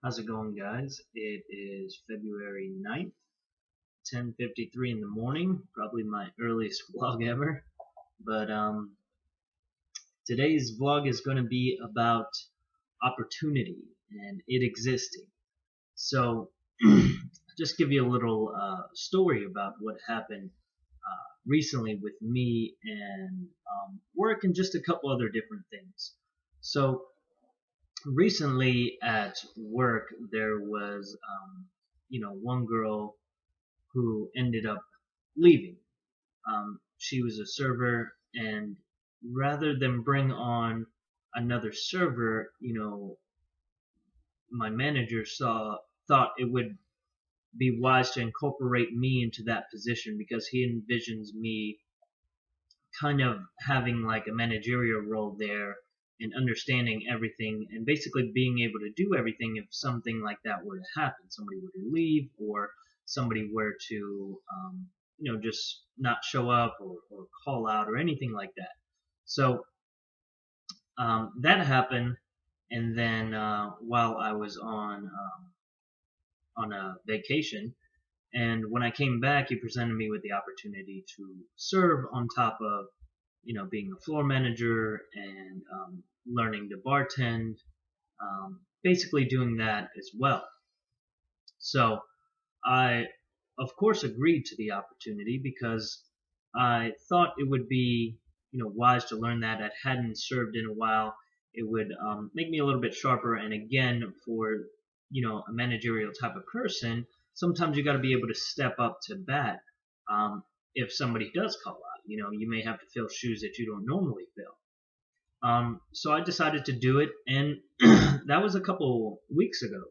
How's it going, guys? It is February 9th, 10:53 in the morning, probably my earliest vlog ever. But today's vlog is going to be about opportunity and it existing. So, just give you a little story about what happened recently with me and work and just a couple other different things. So, recently at work, there was, one girl who ended up leaving. She was a server, and rather than bring on another server, my manager thought it would be wise to incorporate me into that position because he envisions me kind of having like a managerial role there and understanding everything and basically being able to do everything if something like that were to happen. Somebody were to leave or somebody were to, just not show up or call out or anything like that. So that happened, and then while I was on a vacation, and when I came back, he presented me with the opportunity to serve on top of, being a floor manager and learning to bartend, basically doing that as well. So I, of course, agreed to the opportunity because I thought it would be, wise to learn that. I hadn't served in a while. It would make me a little bit sharper. And again, for a managerial type of person, sometimes you got to be able to step up to bat if somebody does call out. You may have to fill shoes that you don't normally fill. So I decided to do it, and that was a couple weeks ago,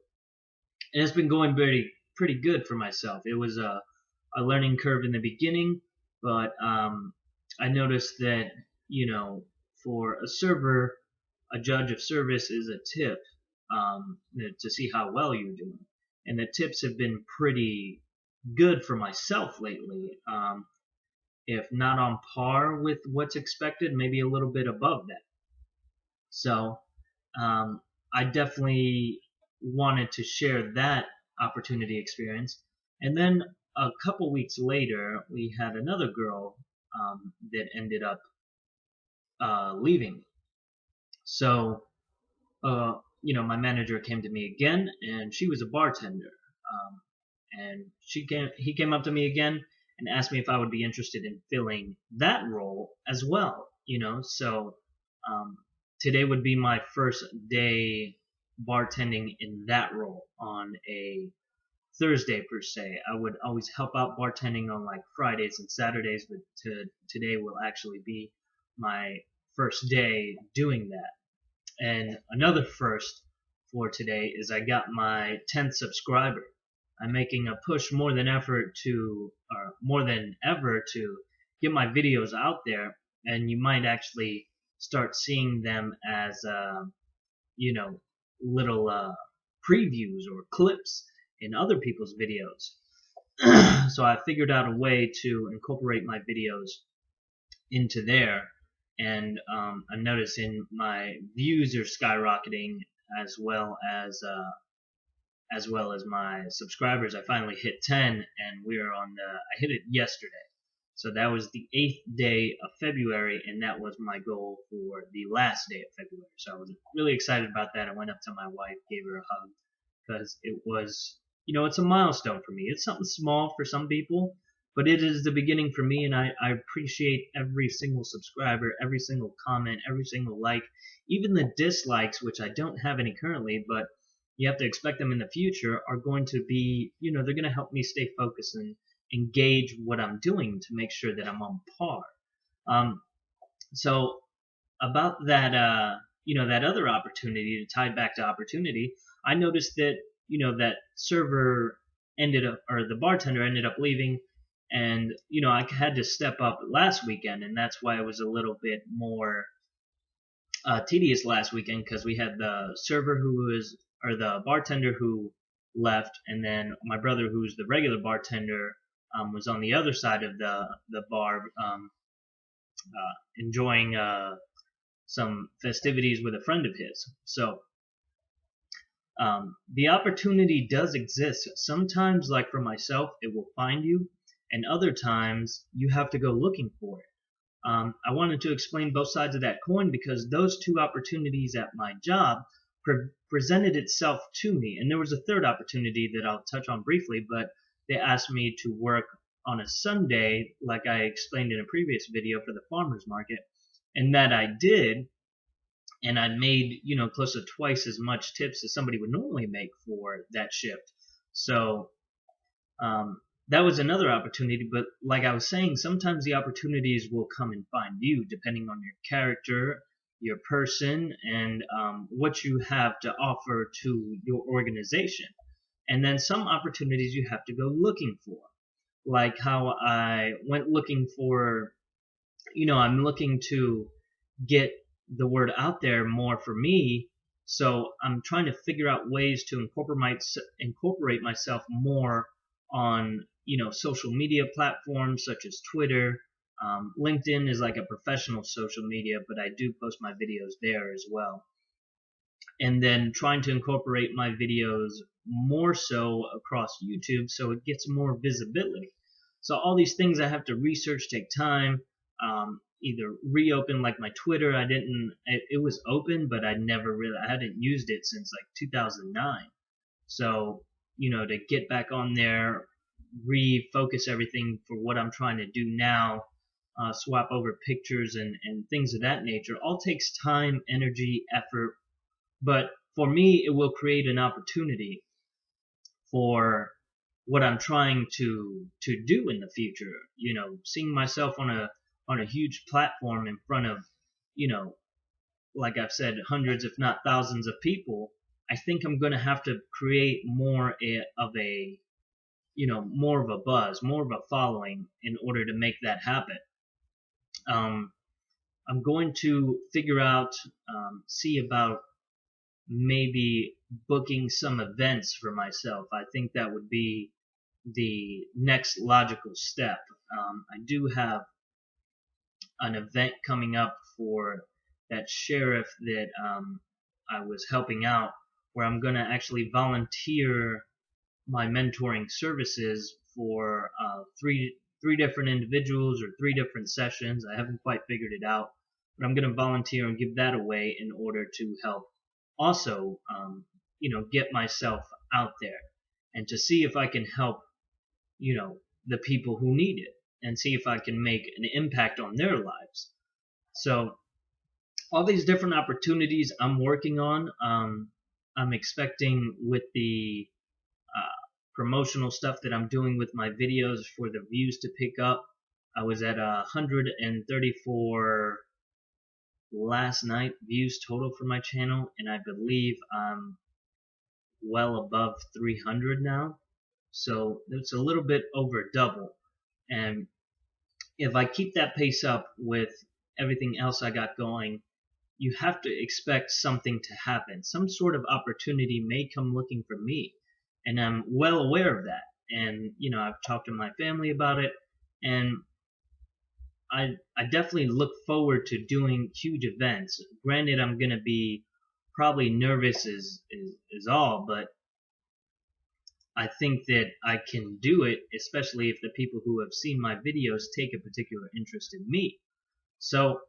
and it's been going pretty good for myself. It was a learning curve in the beginning, but I noticed that for a server, a judge of service is a tip to see how well you're doing, and the tips have been pretty good for myself lately. If not on par with what's expected, maybe a little bit above that. So I definitely wanted to share that opportunity experience. And then a couple weeks later, we had another girl that ended up leaving. So, my manager came to me again, and she was a bartender. And he came up to me again and asked me if I would be interested in filling that role as well. So um, today would be my first day bartending in that role on a Thursday per se. I would always help out bartending on like Fridays and Saturdays, but today will actually be my first day doing that. And another first for today is I got my 10th subscriber. I'm making a push more than ever to get my videos out there, and you might actually start seeing them as you know little previews or clips in other people's videos. So I figured out a way to incorporate my videos into there, and I'm noticing my views are skyrocketing as well as my subscribers. I finally hit 10, and I hit it yesterday. So that was the 8th day of February, and that was my goal for the last day of February. So I was really excited about that. I went up to my wife, gave her a hug, because it was, it's a milestone for me. It's something small for some people, but it is the beginning for me, and I appreciate every single subscriber, every single comment, every single like, even the dislikes, which I don't have any currently, but you have to expect them in the future, are going to be, they're going to help me stay focused and engage what I'm doing to make sure that I'm on par. Um, so about that, that other opportunity, to tie back to opportunity, I noticed that, that server ended up, or the bartender ended up leaving, and, I had to step up last weekend, and that's why it was a little bit more tedious last weekend, because we had the bartender who left, and then my brother, who's the regular bartender, was on the other side of the bar, enjoying some festivities with a friend of his. So The opportunity does exist. Sometimes, like for myself, it will find you, and other times you have to go looking for it. I wanted to explain both sides of that coin because those two opportunities at my job presented itself to me. And there was a third opportunity that I'll touch on briefly, but they asked me to work on a Sunday, like I explained in a previous video, for the farmers market. And that I did, and I made, close to twice as much tips as somebody would normally make for that shift. So that was another opportunity, but like I was saying, sometimes the opportunities will come and find you depending on your character, your person, and what you have to offer to your organization. And then some opportunities you have to go looking for, like how I went looking for, I'm looking to get the word out there more for me. So I'm trying to figure out ways to incorporate myself more on, social media platforms such as Twitter. LinkedIn is like a professional social media, but I do post my videos there as well. And then trying to incorporate my videos more so across YouTube so it gets more visibility. So all these things I have to research, take time. Either reopen, like my Twitter. It was open, but I hadn't used it since like 2009. So, to get back on there, refocus everything for what I'm trying to do now, swap over pictures and things of that nature, all takes time, energy, effort. But for me, it will create an opportunity for what I'm trying to do in the future. Seeing myself on a huge platform in front of, like I've said, hundreds if not thousands of people, I think I'm going to have to create more of a buzz, more of a following in order to make that happen. I'm going to figure out, see about maybe booking some events for myself. I think that would be the next logical step. I do have an event coming up for that sheriff that I was helping out, where I'm going to actually volunteer my mentoring services for three different individuals or 3 different sessions. I haven't quite figured it out, but I'm going to volunteer and give that away in order to help also get myself out there and to see if I can help the people who need it and see if I can make an impact on their lives. So all these different opportunities I'm working on. I'm expecting with the promotional stuff that I'm doing with my videos for the views to pick up. I was at 134 last night views total for my channel, and I believe I'm well above 300 now. So it's a little bit over double. And if I keep that pace up with everything else I got going, you have to expect something to happen. Some sort of opportunity may come looking for me, and I'm well aware of that. And I've talked to my family about it, and I definitely look forward to doing huge events. Granted, I'm gonna be probably nervous is all, but I think that I can do it, especially if the people who have seen my videos take a particular interest in me. So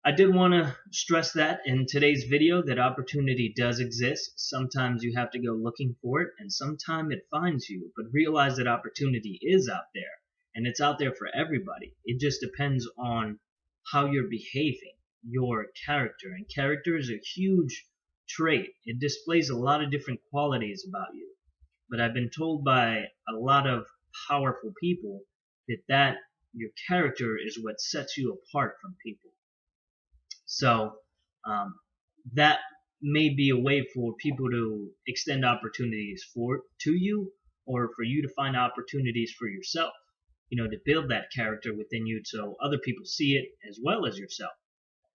I did want to stress that in today's video, that opportunity does exist. Sometimes you have to go looking for it, and sometimes it finds you. But realize that opportunity is out there, and it's out there for everybody. It just depends on how you're behaving, your character. And character is a huge trait. It displays a lot of different qualities about you. But I've been told by a lot of powerful people that your character is what sets you apart from people. So that may be a way for people to extend opportunities to you, or for you to find opportunities for yourself, to build that character within you so other people see it as well as yourself.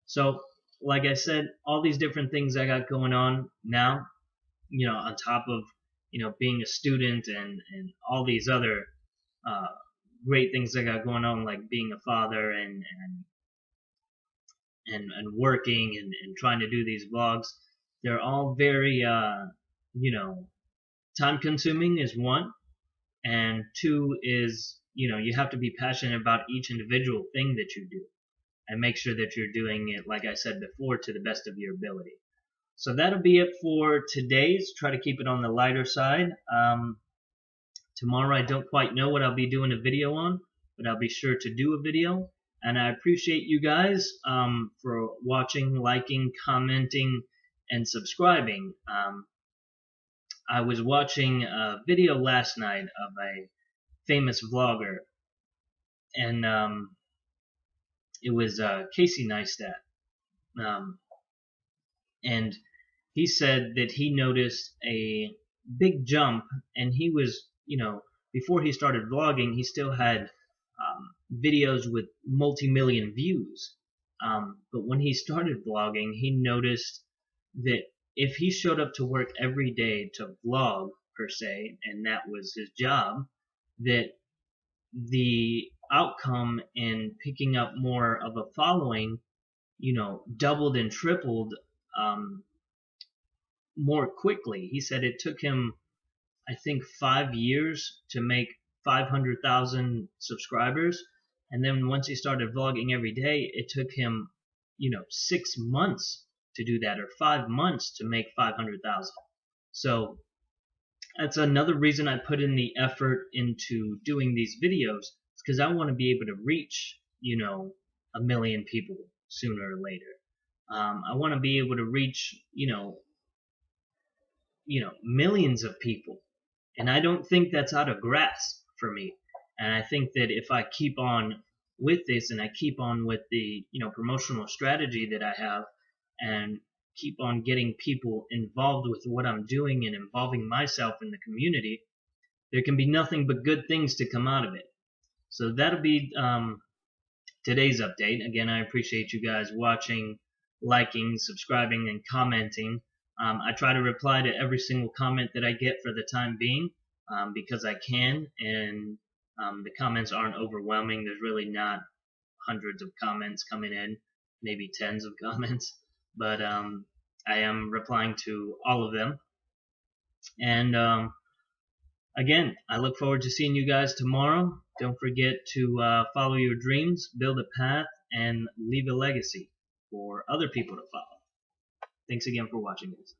So like I said, all these different things I got going on now, on top of being a student and all these other great things I got going on, like being a father and working and trying to do these vlogs. They're all very time consuming is one, and two is, you have to be passionate about each individual thing that you do and make sure that you're doing it, like I said before, to the best of your ability. So that'll be it for today's. Try to keep it on the lighter side. Tomorrow I don't quite know what I'll be doing a video on, but I'll be sure to do a video. And I appreciate you guys for watching, liking, commenting, and subscribing. I was watching a video last night of a famous vlogger, and it was Casey Neistat. And he said that he noticed a big jump, and he was, before he started vlogging, he still had videos with multi-million views. But when he started vlogging, he noticed that if he showed up to work every day to vlog, per se, and that was his job, that the outcome in picking up more of a following, doubled and tripled more quickly. He said it took him, I think, 5 years to make 500,000 subscribers, and then once he started vlogging every day, it took him, 6 months to do that, or 5 months to make 500,000. So that's another reason I put in the effort into doing these videos, because I want to be able to reach, 1 million people sooner or later. I want to be able to reach, millions of people. And I don't think that's out of grasp for me. And I think that if I keep on with this, and I keep on with the, promotional strategy that I have, and keep on getting people involved with what I'm doing and involving myself in the community, there can be nothing but good things to come out of it. So that'll be today's update. Again, I appreciate you guys watching, liking, subscribing, and commenting. I try to reply to every single comment that I get for the time being, because I can, and the comments aren't overwhelming. There's really not hundreds of comments coming in, maybe tens of comments, but I am replying to all of them. And again, I look forward to seeing you guys tomorrow. Don't forget to follow your dreams, build a path, and leave a legacy for other people to follow. Thanks again for watching, guys.